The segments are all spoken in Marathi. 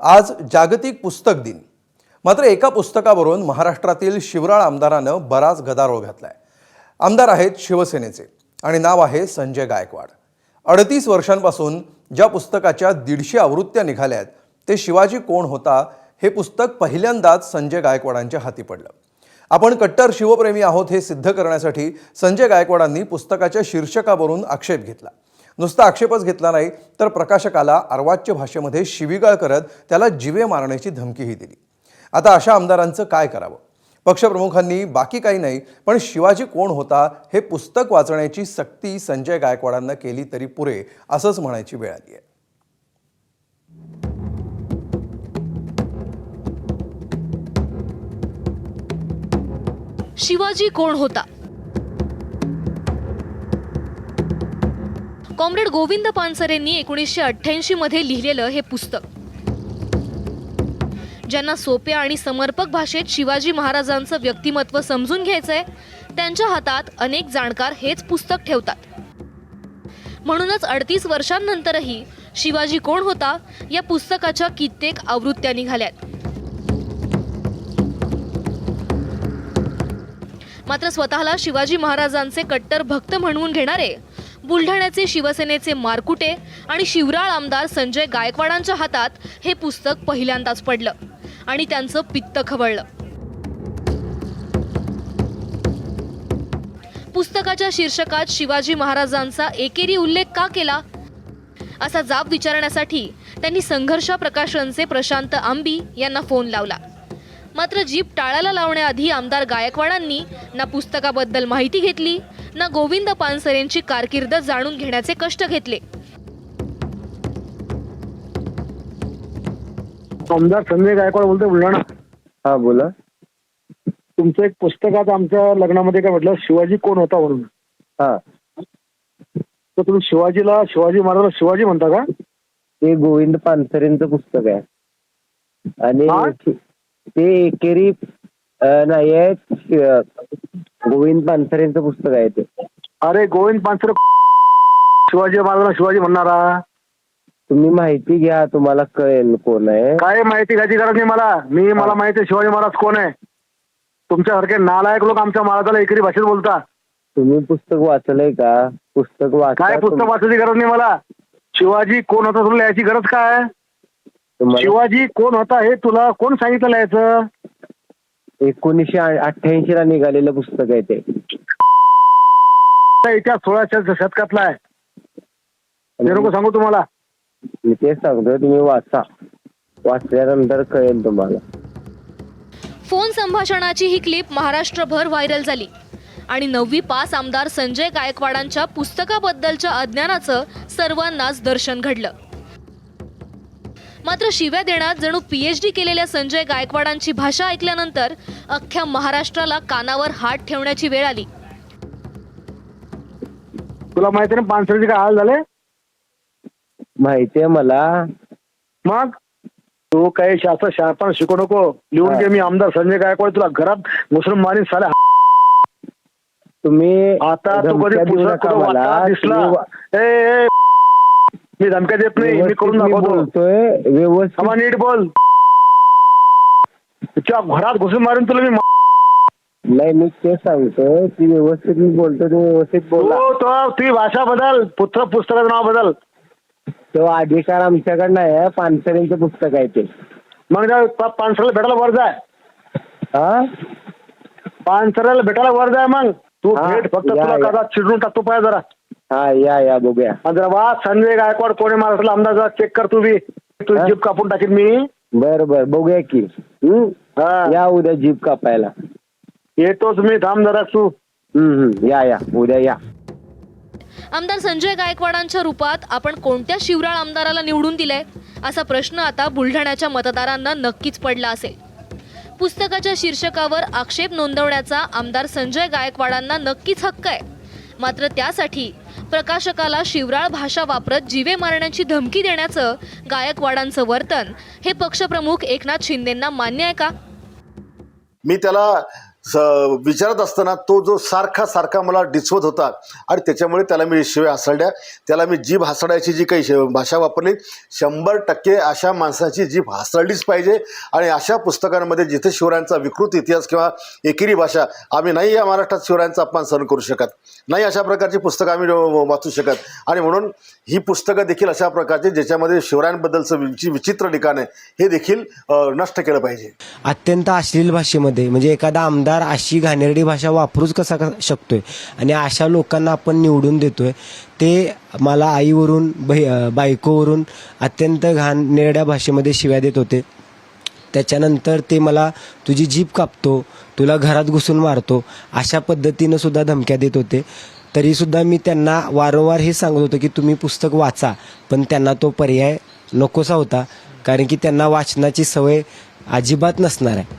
आज जागतिक पुस्तक दिन. मात्र एका पुस्तकावरून महाराष्ट्रातील शिवराळ आमदारानं बराच गदारोळ घातलाय. आमदार आहेत शिवसेनेचे आणि नाव आहे संजय गायकवाड. 38 वर्षांपासून ज्या पुस्तकाच्या 150 आवृत्त्या निघाल्यात ते शिवाजी कोण होता हे पुस्तक पहिल्यांदाच संजय गायकवाडांच्या हाती पडलं. आपण कट्टर शिवप्रेमी आहोत हे सिद्ध करण्यासाठी संजय गायकवाडांनी पुस्तकाच्या शीर्षकावरून आक्षेप घेतला. नुसता आक्षेपच घेतला नाही तर प्रकाशकाला अर्वाच्य भाषेमध्ये शिवीगाळ करत त्याला जीवे मारण्याची धमकीही दिली. आता अशा आमदारांचं काय करावं? पक्षप्रमुखांनी बाकी काही नाही पण शिवाजी कोण होता हे पुस्तक वाचण्याची सक्ती संजय गायकवाडांना केली तरी पुरे असंच म्हणायची वेळ आली आहे. शिवाजी कोण होता? कॉम्रेड गोविंद पानसरेंनी 1988 मध्ये लिहिलेलं हे पुस्तक, ज्यांना सोप्या आणि समर्पक भाषेत शिवाजी महाराजांचं व्यक्तिमत्व समजून घ्यायचंय त्यांच्या हातात अनेक जाणकार हेच पुस्तक ठेवतात. म्हणूनच 38 वर्षांनंतरही शिवाजी कोण होता या पुस्तकाच्या कित्येक आवृत्त्या निघाल्यात. मात्र स्वतःला शिवाजी महाराजांचे कट्टर भक्त म्हणवून घेणारे बुलढाण्याचे शिवसेनेचे मारकुटे आणि शिवराळ आमदार संजय गायकवाडांच्या हातात हे पुस्तक पहिल्यांदाच पडलं आणि त्यांचं पित्त खवळलं. पुस्तकाच्या शीर्षकात शिवाजी महाराजांचा एकेरी उल्लेख का केला असा जाब विचारण्यासाठी त्यांनी संघर्ष प्रकाशनचे प्रशांत आंबी यांना फोन लावला. मात्र जीप टाळायला लावण्याआधी आमदार गायकवाडांनी ना पुस्तकाबद्दल माहिती घेतली ना गोविंद पानसरेंची कारकीर्द जाणून घेण्याचे कष्ट घेतले. आमदार संजय गायकवाड बोलतोय, बुलढाणा. हा बोला. तुमचं एक पुस्तकात आमच्या लग्नामध्ये काय म्हटलं, शिवाजी कोण होता म्हणून. हा, तर तुम्ही शिवाजी महाराजाला शिवाजी म्हणता का? ते गोविंद पानसरेंचं पुस्तक आहे हा? आणि ते एकेरी नाही आहे, गोविंद पानसरेंचं पुस्तक आहे ते. अरे गोविंद पानसरे शिवाजी महाराजांना शिवाजी म्हणणारा. तुम्ही माहिती घ्या, तुम्हाला कळेल कोण आहे. काय माहिती घ्यायची गरज नाही मला माहिती आहे शिवाजी महाराज कोण आहे. तुमच्यासारखे नालायक लोक आमच्या महाराजाला एकेरी भाषेत बोलता. तुम्ही पुस्तक वाचलंय का? पुस्तक काय पुस्तक वाचायची गरज नाही मला. शिवाजी कोण होता तुला लिहायची गरज काय? शिवाजी कोण होता हे तुला कोण सांगितलं लिहायचं? 1988 ला निघालेलं पुस्तक आहे ते. इतिहास 16व्या शतकातला आहे. हे नको सांगू तुम्हाला. मी तेच सांगतोय, तुम्ही वाचा. वाचल्यानंतर कळेल तुम्हाला. फोन संभाषणाची ही क्लिप महाराष्ट्रभर व्हायरल झाली आणि 9वी पास आमदार संजय गायकवाडांच्या पुस्तकाबद्दलच्या अज्ञानाचं सर्वांनाच दर्शन घडलं. मात्र शिव्या देण्यात जणू PhD केलेल्या संजय गायकवाडांची भाषा ऐकल्यानंतर अख्ख्या महाराष्ट्राला कानावर हात ठेवण्याची वेळ आली. तुला माहिती ना पानसरेचे काय हाल झाले? माहितीये मला. मग तू काही शासन शिकू नको. लिहून घे, मी आमदार संजय गायकवाड तुला घरात घुसून मारीन साल्या. तुम्ही आता तू कधी पुस्तक वाचताना दिसला? ए, मी धमक्या देत नाही, मी करून दाखवतो. बोलतोय व्यवस्थित. नीट बोल. तुझ्या घरात घुसून मारून तुला मी. नाही, मी ते सांगतोय की व्यवस्थित मी बोलतोय, तुम्ही व्यवस्थित बोला. ती भाषा बदल. पुस्तकाचं नाव बदल. तो अधिकार आमच्याकडनं आहे. पानसरेंचं पुस्तक आहे ते. मग पानसरेला भेटायला वर जाय. हा, पानसरेला भेटायला वर जाय. मग तू भेट. फक्त तुला कदा चिडून टाकतो पाय जरा. हा, या बघूया. वा संजय गायकवाड कोणी महाराष्ट्राला आमदार जरा चेक कर तू बी. तू जीप कापून टाकीन मी. बर बघूया की. या उद्या जीप कापायला. येतोच मी, थांब जरा तू. या उद्या या. आमदार संजय गायकवाडांच्या रूपात आपण कोणत्या शिवराळ आमदाराला निवडून दिलंय असा प्रश्न आता बुलढाण्याच्या मतदारांना नक्कीच पडला असेल. पुस्तकाच्या शीर्षकावर आक्षेप नोंदवण्याचा आमदार संजय गायकवाडांना नक्कीच हक्क आहे. मात्र त्यासाठी प्रकाशकाला शिवराळ भाषा वापरत जीवे मारण्याची धमकी देण्याचं गायकवाडांचं वर्तन हे पक्षप्रमुख एकनाथ शिंदेंना मान्य आहे का? मी त्याला विचारत असताना तो जो सारखा मला डिचवत होता आणि त्याच्यामुळे त्याला मी शिव्या हासडल्या. त्याला मी जीभ हासडायची जी काही भाषा वापरली, 100% अशा माणसाची जीभ हासडलीच पाहिजे. आणि अशा पुस्तकांमध्ये जिथे शिवरायांचा विकृत इतिहास किंवा एकेरी भाषा, आम्ही नाही या महाराष्ट्रात शिवरायांचा अपमान सहन करू शकत नाही. अशा प्रकारची पुस्तकं आम्ही वाचू शकत. आणि म्हणून ही पुस्तकं देखील अशा प्रकारची ज्याच्यामध्ये शिवरायांबद्दलचं विचित्र ठिकाण आहे हे देखील नष्ट केलं पाहिजे. अत्यंत अश्लील भाषेमध्ये म्हणजे एखादा आमदार अशी घाणेरडी भाषा वापरूच कसा शकतोय आणि अशा लोकांना आपण निवडून देतोय. ते मला आईवरून बायकोवरून अत्यंत घाणेरड्या भाषेमध्ये शिव्या देत होते. त्याच्यानंतर ते मला तुझी जीभ कापतो, तुला घरात घुसून मारतो, अशा पद्धतीनं सुद्धा धमक्या देत होते. तरीसुद्धा मी त्यांना वारंवार हे सांगत होतो की तुम्ही पुस्तक वाचा, पण त्यांना तो पर्याय नकोसा होता, कारण की त्यांना वाचनाची सवय अजिबात नसणार आहे.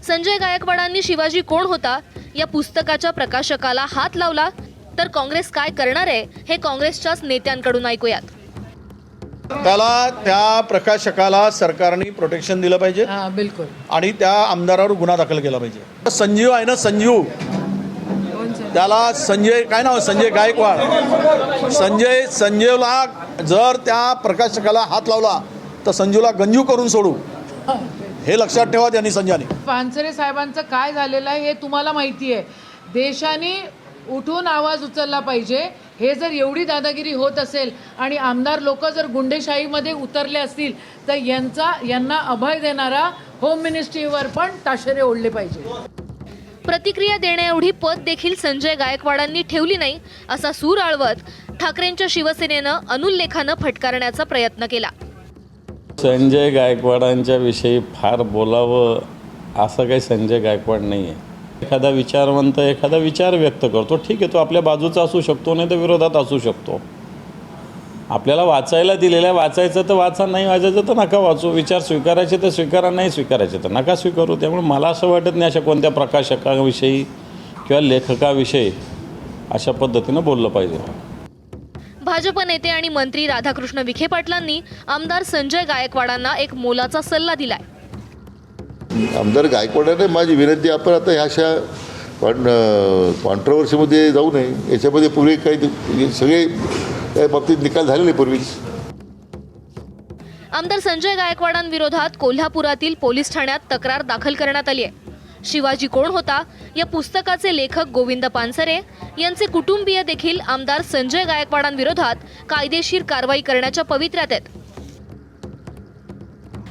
संजय गायकवाडांनी शिवाजी कोण होता या पुस्तकाच्या प्रकाशकाला हात लावला तर काँग्रेस काय करणार आहे हे काँग्रेसच्याच नेत्यांकडून ऐकूयात. त्याला त्या प्रकाशकाला सरकारने प्रोटेक्शन दिलं पाहिजे. बिलकुल. आणि त्या आमदारावर गुन्हा दाखल केला पाहिजे. संजीव आहे ना, संजीव, त्याला संजय काय नाव, संजय गायकवाड. संजीवला जर त्या प्रकाशकाला हात लावला तर संजीवला गंजू करून सोडू, हे लक्षात ठेवा त्यांनी. संजयने पानसरे साहेबांचं काय झालेलं आहे हे तुम्हाला माहिती आहे. देशाने उठून आवाज उचलला पाहिजे. हे जर एवढी दादागिरी होत असेल आणि आमदार लोक जर गुंडेशाहीमध्ये उतरले असतील तर यांना अभय देणारा होम मिनिस्ट्रीवर पण ताशेरे ओढले पाहिजे. प्रतिक्रिया देण्याएवढी पद देखील संजय गायकवाडांनी ठेवली नाही असा सूर आळवत ठाकरेंच्या शिवसेनेनं अनुल्लेखानं फटकारण्याचा प्रयत्न केला. संजय गायकवाडांच्या विषयी फार बोलावं असं काही संजय गायकवाड नाही आहे. एखादा विचारवंत एखादा विचार व्यक्त करतो, ठीक आहे, तो आपल्या बाजूचा असू शकतो, नाही तर विरोधात असू शकतो. आपल्याला वाचायला दिलेलं आहे, वाचायचं तर वाचा, नाही वाचायचं तर नका वाचू. विचार स्वीकारायचे तर स्वीकारा, नाही स्वीकारायचे तर नका स्वीकारू. त्यामुळे मला असं वाटत नाही अशा कोणत्या प्रकाशकाविषयी किंवा लेखकाविषयी अशा पद्धतीनं बोललं पाहिजे. भाजप नेते आणि मंत्री राधाकृष्ण विखे पाटलांनी आमदार संजय गायकवाडांना एक मोलाचा सल्ला दिलाय. आमदार गायकवाडांना माझी विनंती, आपण आता ह्या अशा कॉन्ट्रोवर्सीमध्ये जाऊ नये. याच्यामध्ये पूर्वी काही सगळे त्या बाबतीत निकाल झालेले पूर्वीच. आमदार संजय गायकवाडांविरोधात कोल्हापुरातील पोलीस ठाण्यात तक्रार दाखल करण्यात आली आहे. शिवाजी कोण होता या पुस्तकाचे लेखक गोविंद पानसरे यांचे कुटुंबीय देखील आमदार संजय गायकवाडांविरोधात कायदेशीर कारवाई करण्याच्या पवित्र्यात आहेत.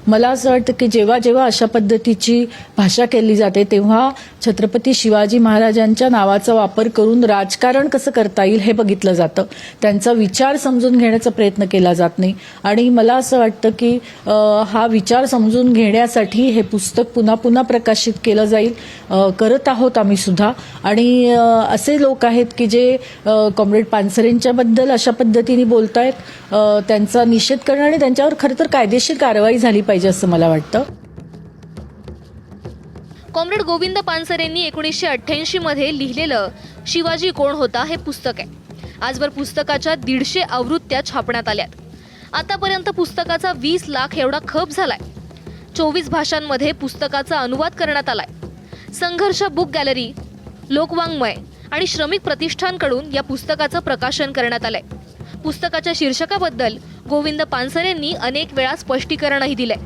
मला असं वाटतं की जेव्हा जेव्हा अशा पद्धतीची भाषा केली जाते तेव्हा छत्रपती शिवाजी महाराजांच्या नावाचा वापर करून राजकारण कसं करता येईल हे बघितलं जातं. त्यांचा विचार समजून घेण्याचा प्रयत्न केला जात नाही. आणि मला असं वाटतं की हा विचार समजून घेण्यासाठी हे पुस्तक पुन्हा पुन्हा प्रकाशित केलं जाईल. करत आहोत आम्ही सुद्धा. आणि असे लोक आहेत की जे कॉम्रेड पानसरेंच्याबद्दल अशा पद्धतीने बोलतायत, त्यांचा निषेध करणं आणि त्यांच्यावर खरं तर कायदेशीर कारवाई झाली पाहिजे असं मला वाटतं. कॉम्रेड गोविंद पानसरेंनी 1988 मध्ये लिहिलेलं शिवाजी कोण होता हे पुस्तक आहे. आजवर पुस्तकाच्या 150 आवृत्त्या छापण्यात आल्यात. आतापर्यंत पुस्तकाचा 20 लाख एवढा खप झालाय. 24 भाषांमध्ये पुस्तकाचा अनुवाद करण्यात आलाय. संघर्ष बुक गॅलरी, लोकवाङ्मय आणि श्रमिक प्रतिष्ठानकडून या पुस्तकाचं प्रकाशन करण्यात आलंय. पुस्तकाच्या शीर्षकाबद्दल गोविंद पानसरेंनी अनेक वेळा स्पष्टीकरणही दिलंय.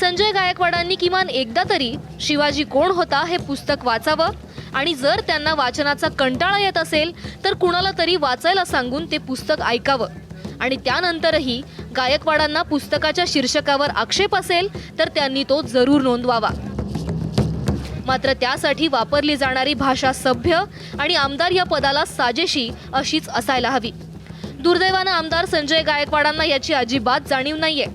संजय गायकवाडांनी किमान एकदा तरी शिवाजी कोण होता हे पुस्तक वाचावं आणि जर त्यांना वाचनाचा कंटाळा येत असेल तर कुणाला तरी वाचायला सांगून ते पुस्तक ऐकावं. आणि त्यानंतरही गायकवाडांना पुस्तकाच्या शीर्षकावर आक्षेप असेल तर त्यांनी तो जरूर नोंदवावा. मात्र त्यासाठी वापरली जाणारी भाषा सभ्य आणि आमदार या पदाला साजेशी अशीच असायला हवी. दुर्दैवानं आमदार संजय गायकवाडांना याची अजिबात जाणीव नाहीये.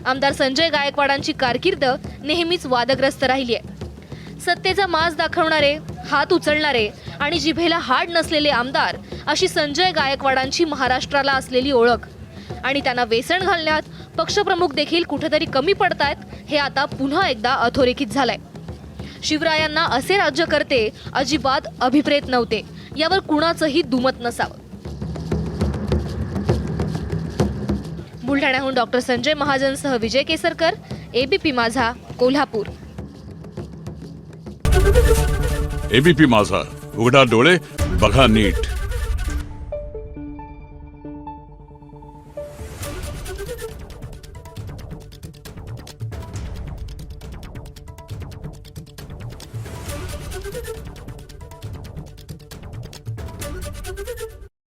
आमदार संजय गायकवाडांची कारकीर्द नेहमीच वादग्रस्त राहिली आहे. सत्तेचा माज दाखवणारे, हात उचलणारे आणि जिभेला हाड नसलेले आमदार अशी संजय गायकवाडांची महाराष्ट्राला असलेली ओळख. आणि त्यांना वेसण घालण्यात पक्षप्रमुख देखील कुठेतरी कमी पडतायत हे आता पुन्हा एकदा अधोरेखित झालंय. शिवरायांना असे राज्यकर्ते अजिबात अभिप्रेत नव्हते यावर कुणाचंही दुमत नसावं. बुलढाण्याहून डॉक्टर संजय महाजनसह विजय केसरकर, एबीपी माझा, कोल्हापूर. एबीपी माझा, उघडा डोळे बघा नीट.